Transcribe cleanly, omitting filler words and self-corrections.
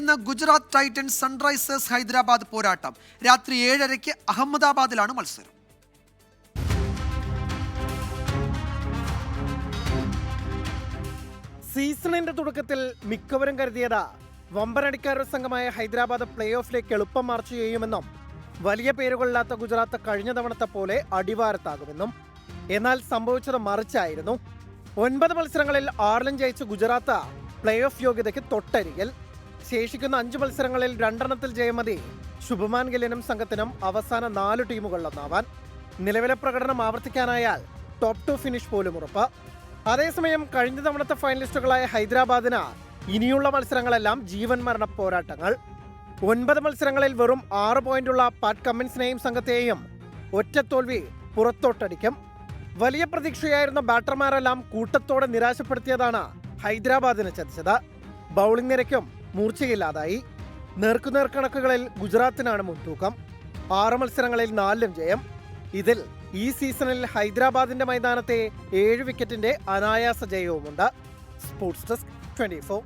ഇന്ന് Gujarat Titans Sunrisers Hyderabad പോരാട്ടം. രാത്രി 7:30 അഹമ്മദാബാദിലാണ് മത്സരം. സീസണിന്റെ തുടക്കത്തിൽ മിക്കവരും കരുതിയത് വമ്പനടിക്കാരുടെ സംഘമായ ഹൈദരാബാദ് പ്ലേ ഓഫിലേക്ക് എളുപ്പം മാർച്ച് ചെയ്യുമെന്നും വലിയ പേരുകളില്ലാത്ത ഗുജറാത്ത് കഴിഞ്ഞ തവണത്തെ പോലെ അടിവാരത്താകുമെന്നും. എന്നാൽ സംഭവിച്ചത് മറിച്ചായിരുന്നു. 9 മത്സരങ്ങളിൽ 6 ജയിച്ച ഗുജറാത്ത് പ്ലേ ഓഫ് യോഗ്യതയ്ക്ക് തൊട്ടരികിൽ. ശേഷിക്കുന്ന 5 മത്സരങ്ങളിൽ 2 ജയം മതി ശുഭമാൻ ഗില്ലിനും സംഘത്തിനും അവസാന 4 ടീമുകളിലൊന്നാവാൻ. നിലവിലെ പ്രകടനം ആവർത്തിക്കാനായാൽ ടോപ്പ് 2 ഫിനിഷ് പോലും ഉറപ്പ്. അതേസമയം കഴിഞ്ഞ തവണത്തെ ഫൈനലിസ്റ്റുകളായ ഹൈദരാബാദിന് ഇനിയുള്ള മത്സരങ്ങളെല്ലാം ജീവൻ മരണ പോരാട്ടങ്ങൾ. 9 മത്സരങ്ങളിൽ വെറും 6 പോയിന്റുള്ള പാറ്റ് കമ്മിൻസിനെയും സംഘത്തെയും ഒറ്റ തോൽവി പുറത്തോട്ടടിക്കും. വലിയ പ്രതീക്ഷയായിരുന്ന ബാറ്റർമാരെല്ലാം കൂട്ടത്തോടെ നിരാശപ്പെടുത്തിയതാണ് ഹൈദരാബാദിനെ ചതിച്ചത്. ബൗളിംഗ് നിരയ്ക്കും മൂർച്ചയില്ലാതായി. നേർക്കുനേർ കണക്കുകളിൽ ഗുജറാത്തിനാണ് മുൻതൂക്കം. 6 മത്സരങ്ങളിൽ 4 ജയം. ഇതിൽ ഈ സീസണിൽ ഹൈദരാബാദിന്റെ മൈതാനത്തെ 7 വിക്കറ്റിന്റെ അനായാസ ജയവുമുണ്ട്. Sports desk 24.